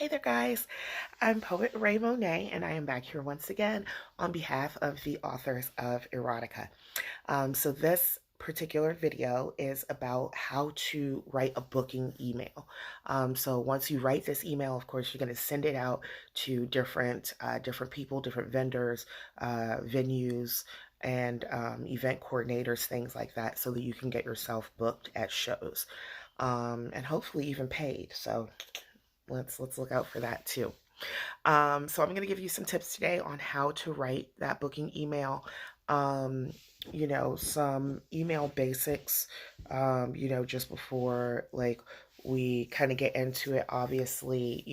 Hey there, guys. I'm Poet Ray Monet, and I am back here once again on behalf of the authors of Erotica. So this particular video is about how to write a booking email. So once you write this email, of course, you're going to send it out to different people, different vendors, venues, and event coordinators, things like that, so that you can get yourself booked at shows, and hopefully even paid. So let's look out for that too. So I'm going to give you some tips today on how to write that booking email. Um, some email basics, just before like we kind of get into it. Obviously,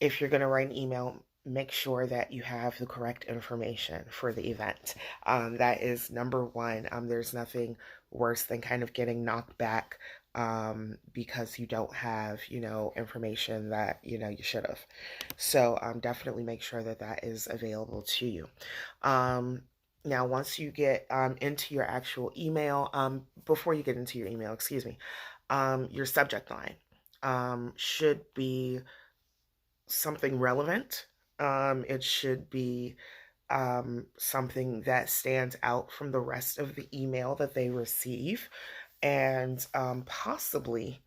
if you're going to write an email, make sure that you have the correct information for the event. That is number one. There's nothing worse than kind of getting knocked back because you don't have, information that, you should have. So definitely make sure that that is available to you. Now, once you get into your actual email, before you get into your email, excuse me, your subject line should be something relevant. It should be something that stands out from the rest of the email that they receive, and possibly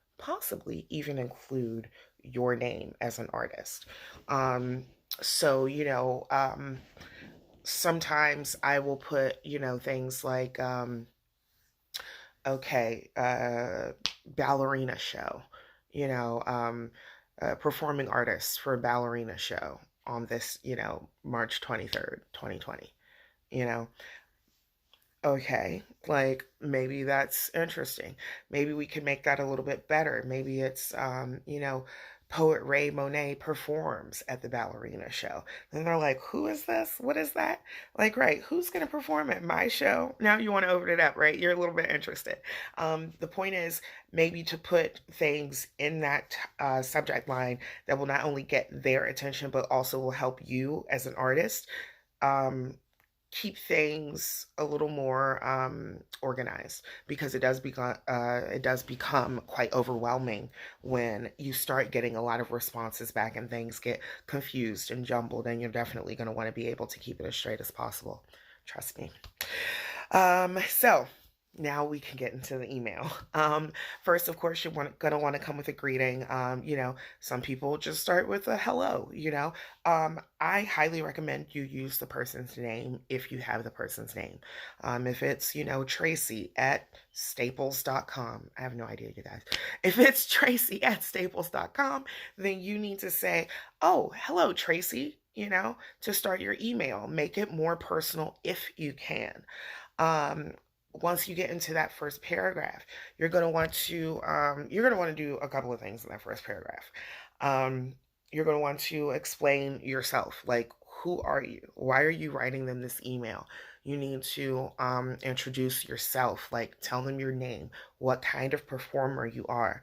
even include your name as an artist. So, sometimes I will put, things like, okay, ballerina show, you know, um, performing artists for a ballerina show on this, March 23rd, 2020, you know. Okay, like maybe that's interesting. Maybe we could make that a little bit better. Maybe it's, Poet Ray Monet performs at the ballerina show. And they're like, who is this? What is that? Like, right, who's going to perform at my show? Now you want to open it up, right? You're a little bit interested. The point is maybe to put things in that subject line that will not only get their attention, but also will help you as an artist. Um, Keep things a little more organized, because it does become quite overwhelming when you start getting a lot of responses back and things get confused and jumbled, and you're definitely going to want to be able to keep it as straight as possible. Trust me. So now we can get into the email. First, of course, you're gonna want to come with a greeting. Some people just start with a hello. I highly recommend you use the person's name if you have the person's name. If it's, Tracy at staples.com, I have no idea, you guys. If it's Tracy at staples.com, then you need to say, oh, hello, Tracy, to start your email. Make it more personal if you can. Um, Once you get into that first paragraph, you're going to want to do a couple of things in that first paragraph. Um, you're going to want to explain yourself, like, who are you? Why are you writing them this email? You need to introduce yourself, like tell them your name, what kind of performer you are.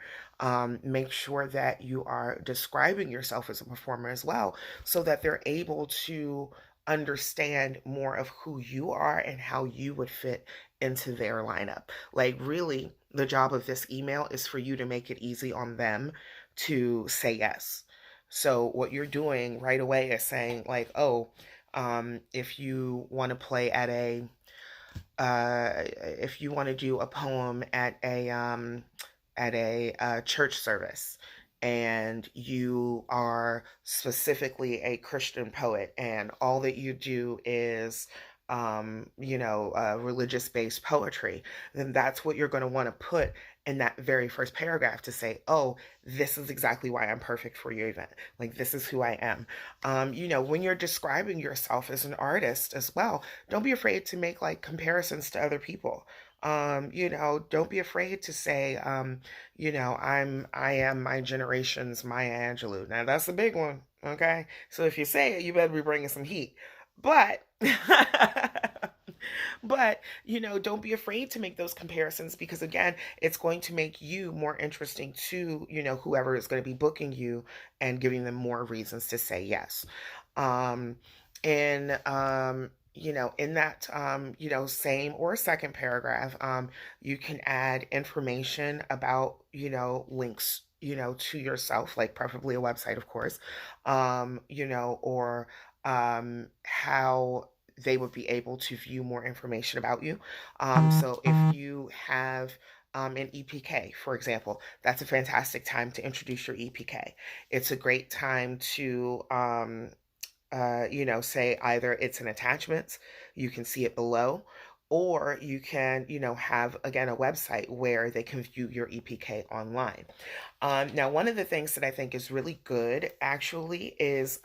Make sure that you are describing yourself as a performer as well, so that they're able to understand more of who you are and how you would fit into their lineup. Like, really, the job of this email is for you to make it easy on them to say yes. So what you're doing right away is saying, like, oh, if you want to play at if you want to do a poem at a church service, and you are specifically a Christian poet, and all that you do is religious based poetry, then that's what you're going to want to put in that very first paragraph, to say, oh, this is exactly why I'm perfect for your event. Like, this is who I am. When you're describing yourself as an artist as well, don't be afraid to make like comparisons to other people. Don't be afraid to say, I am my generation's Maya Angelou. Now that's a big one, okay? So if you say it, you better be bringing some heat. But but don't be afraid to make those comparisons, because again, it's going to make you more interesting to, whoever is going to be booking you, and giving them more reasons to say yes. Um and in that same or second paragraph, you can add information about, links to yourself, like preferably a website, of course, or how they would be able to view more information about you. So if you have an EPK, for example, that's a fantastic time to introduce your EPK. It's a great time to say either it's an attachment, you can see it below, or you can, have again a website where they can view your EPK online. Now, one of the things that I think is really good actually is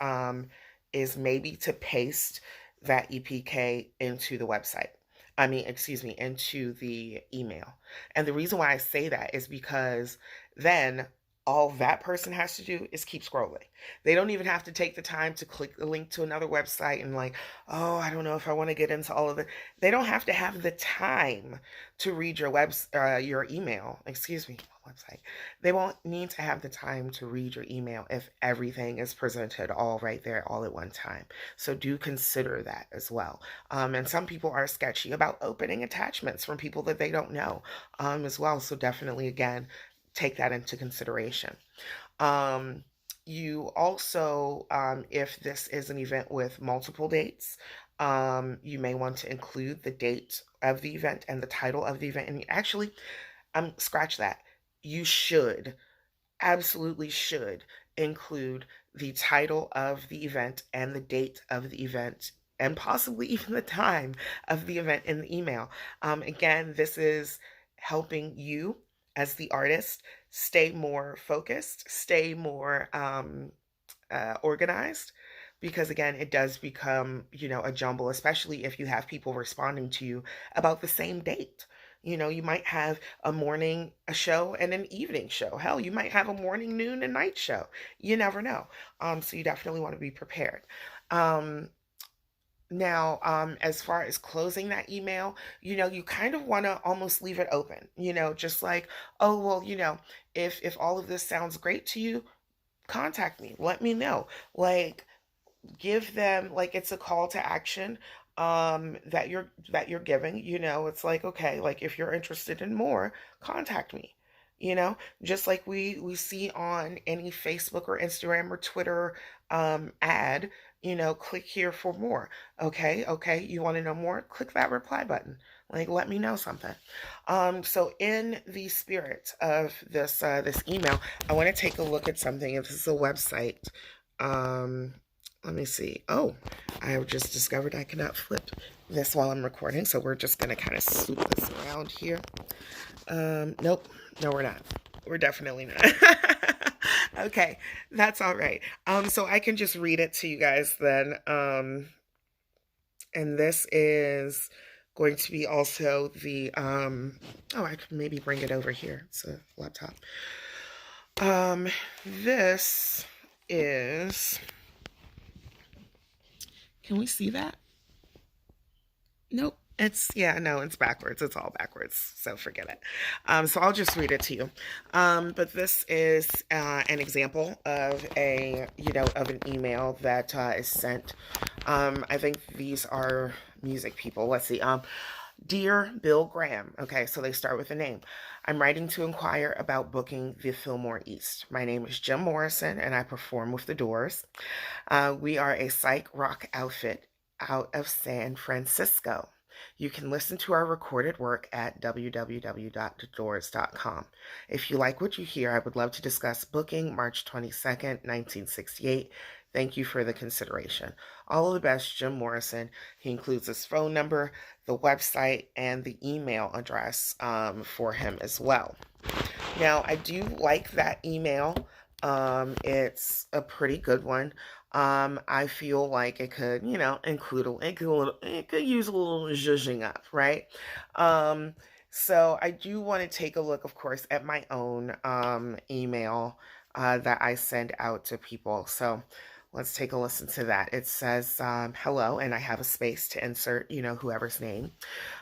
maybe to paste that EPK into the website. I mean, excuse me, into the email. And the reason why I say that is because then all that person has to do is keep scrolling. They don't even have to take the time to click the link to another website and like, oh, I don't know if I want to get into all of it. They don't have to have the time to read your email. Excuse me, website. They won't need to have the time to read your email if everything is presented all right there all at one time. So do consider that as well. And some people are sketchy about opening attachments from people that they don't know as well. So definitely, again, take that into consideration. Um, you also, if this is an event with multiple dates, you may want to include the date of the event and the title of the event. And actually, scratch that. You should, absolutely should include the title of the event and the date of the event and possibly even the time of the event in the email. Again, this is helping you as the artist stay more focused, stay more organized, because again, it does become, a jumble, especially if you have people responding to you about the same date. You might have a show and an evening show. Hell, you might have a morning, noon, and night show. You never know. So you definitely want to be prepared. Now, as far as closing that email, you kind of want to almost leave it open, just like, oh, well, if all of this sounds great to you, contact me, let me know. Like, give them, like, it's a call to action that you're giving. It's like, okay, like, if you're interested in more, contact me. Just like we see on any Facebook or Instagram or Twitter ad, click here for more. Okay, you want to know more, click that reply button, like, let me know something. So in the spirit of this email, I want to take a look at something. If this is a website, let me see. Oh, I have just discovered I cannot flip this while I'm recording, so we're just going to kind of swoop this around here. Nope. No, we're not. We're definitely not. Okay, that's all right. So I can just read it to you guys then. And this is going to be also the, I could maybe bring it over here. It's a laptop. This is, can we see that? Nope. It's backwards. It's all backwards. So forget it. So I'll just read it to you. But this is an example of of an email that is sent. I think these are music people. Let's see. Dear Bill Graham. Okay, so they start with a name. I'm writing to inquire about booking the Fillmore East. My name is Jim Morrison, and I perform with The Doors. We are a psych rock outfit out of San Francisco. You can listen to our recorded work at www.thedoors.com. If you like what you hear, I would love to discuss booking March 22nd, 1968. Thank you for the consideration. All of the best, Jim Morrison. He includes his phone number, the website, and the email address for him as well. Now, I do like that email. It's a pretty good one. I feel like it could, it could use a little zhuzhing up, right? So I do want to take a look, of course, at my own email that I send out to people. So let's take a listen to that. It says, hello, and I have a space to insert, whoever's name.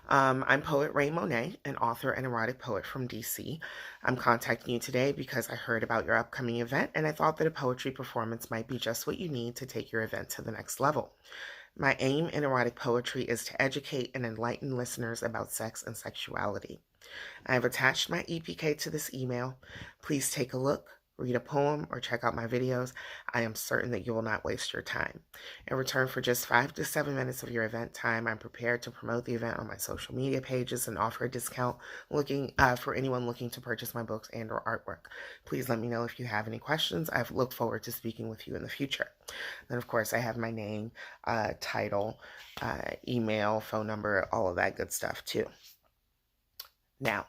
I'm poet Ray Monet, an author and erotic poet from DC. I'm contacting you today because I heard about your upcoming event, and I thought that a poetry performance might be just what you need to take your event to the next level. My aim in erotic poetry is to educate and enlighten listeners about sex and sexuality. I have attached my EPK to this email. Please take a look, read a poem, or check out my videos, I am certain that you will not waste your time. In return for just 5 to 7 minutes of your event time, I'm prepared to promote the event on my social media pages and offer a discount looking for anyone looking to purchase my books and or artwork. Please let me know if you have any questions. I look forward to speaking with you in the future. Then, of course, I have my name, title, email, phone number, all of that good stuff too. Now,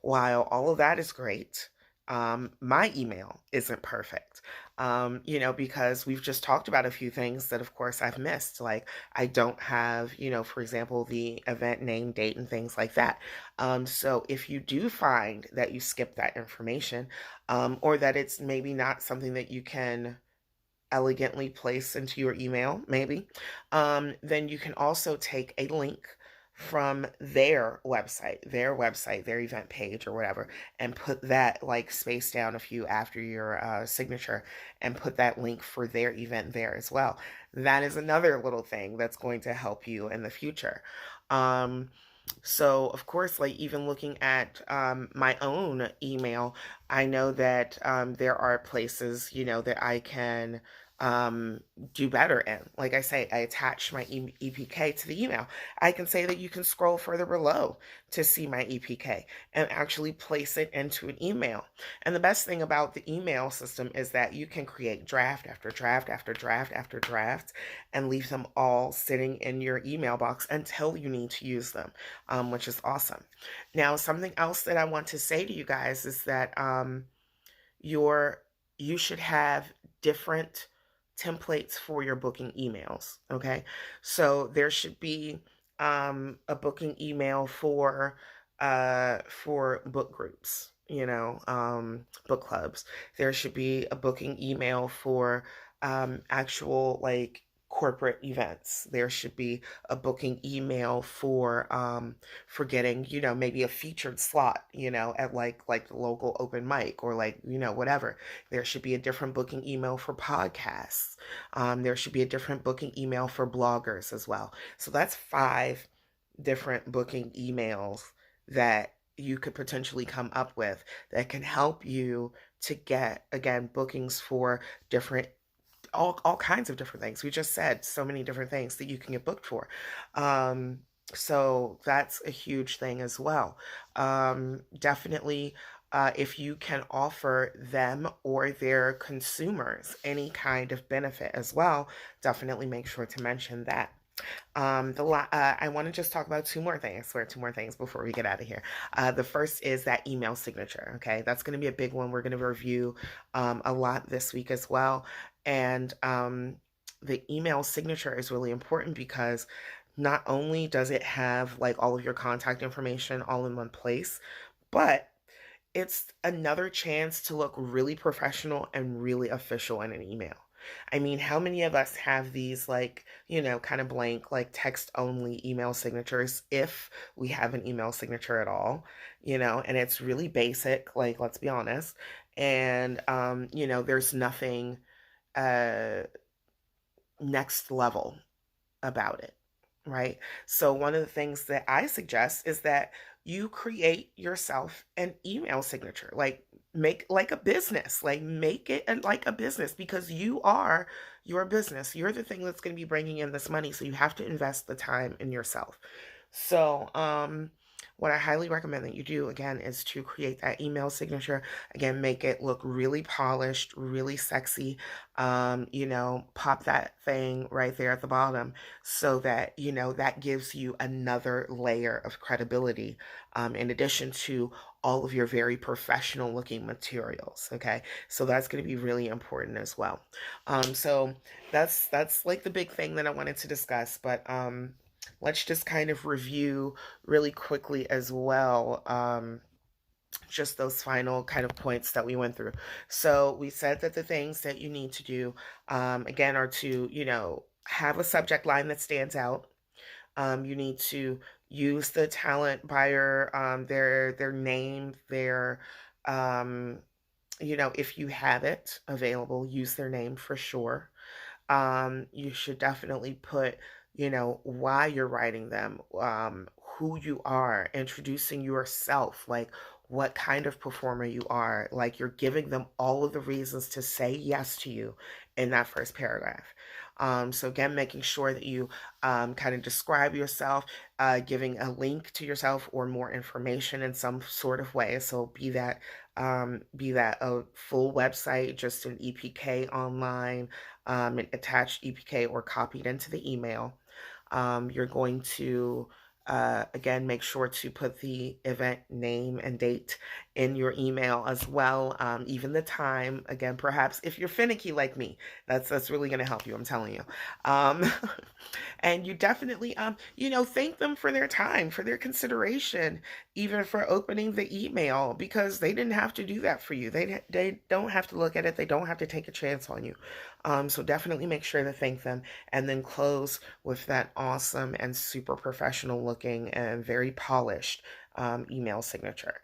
while all of that is great, my email isn't perfect. Because we've just talked about a few things that, of course, I've missed. Like, I don't have, for example, the event name, date, and things like that. So if you do find that you skip that information, or that it's maybe not something that you can elegantly place into your email, maybe, then you can also take a link from their event page or whatever, and put that like space down a few after your signature and put that link for their event there as well. That is another little thing that's going to help you in the future. Um, so, of course, like even looking at my own email, I know that there are places, that I can um, do better in. Like I say, I attach my EPK to the email. I can say that you can scroll further below to see my EPK and actually place it into an email. And the best thing about the email system is that you can create draft after draft after draft after draft and leave them all sitting in your email box until you need to use them, which is awesome. Now, something else that I want to say to you guys is that your you should have different templates for your booking emails. Okay, so there should be a booking email for book groups, book clubs. There should be a booking email for actual like corporate events. There should be a booking email for getting, maybe a featured slot, at like the local open mic or like, whatever. There should be a different booking email for podcasts. There should be a different booking email for bloggers as well. So that's 5 different booking emails that you could potentially come up with that can help you to get, again, bookings for different all kinds of different things. We just said so many different things that you can get booked for. Um, so that's a huge thing as well. Definitely, if you can offer them or their consumers any kind of benefit as well, definitely make sure to mention that. I want to just talk about 2 more things. I swear, 2 more things before we get out of here. The first is that email signature. Okay, that's going to be a big one. We're going to review a lot this week as well. And the email signature is really important because not only does it have like all of your contact information all in one place, but it's another chance to look really professional and really official in an email. I mean, how many of us have these like, kind of blank, like text only email signatures if we have an email signature at all, and it's really basic, like, let's be honest. And, there's nothing uh, next level about it, right? So one of the things that I suggest is that you create yourself an email signature, like make like a business, like make it like a business because you are your business. You're the thing that's going to be bringing in this money, so you have to invest the time in yourself. So, what I highly recommend that you do again is to create that email signature. Again, make it look really polished, really sexy. Pop that thing right there at the bottom so that, that gives you another layer of credibility, in addition to all of your very professional looking materials. Okay. So that's going to be really important as well. So that's like the big thing that I wanted to discuss, but, let's just kind of review really quickly as well, just those final kind of points that we went through. So we said that the things that you need to do, again, are to, have a subject line that stands out. You need to use the talent buyer, their name, um, if you have it available, use their name for sure. You should definitely put, why you're writing them, who you are, introducing yourself, like what kind of performer you are. Like, you're giving them all of the reasons to say yes to you in that first paragraph. So again, making sure that you kind of describe yourself, giving a link to yourself or more information in some sort of way. So be that a full website, just an EPK online, an attached EPK or copied into the email. You're going to, again, make sure to put the event name and date in your email as well, even the time. Again, perhaps if you're finicky like me, that's really going to help you, I'm telling you. Um, and you definitely, thank them for their time, for their consideration, even for opening the email, because they didn't have to do that for you. They don't have to look at it. They don't have to take a chance on you. So definitely make sure to thank them, and then close with that awesome and super professional looking and very polished email signature.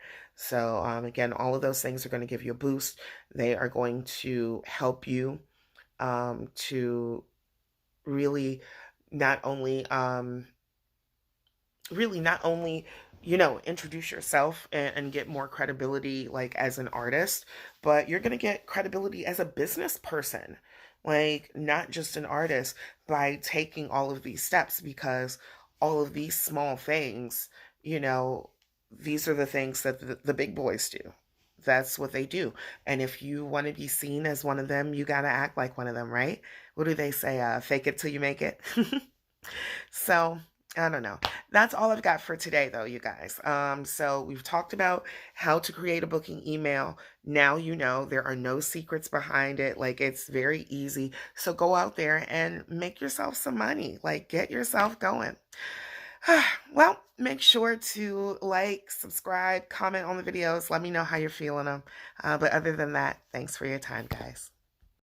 So again, all of those things are going to give you a boost. They are going to help you to really not only introduce yourself and get more credibility like as an artist, but you're going to get credibility as a business person, like not just an artist, by taking all of these steps, because all of these small things, you know these are the things that the big boys do. That's what they do. And if you want to be seen as one of them, you got to act like one of them, right? What do they say? Fake it till you make it. So I don't know. That's all I've got for today, though, you guys. So we've talked about how to create a booking email. Now you know there are no secrets behind it. Like, it's very easy. So go out there and make yourself some money. Like, get yourself going. Well, make sure to like, subscribe, comment on the videos. Let me know how you're feeling them. But other than that, thanks for your time, guys.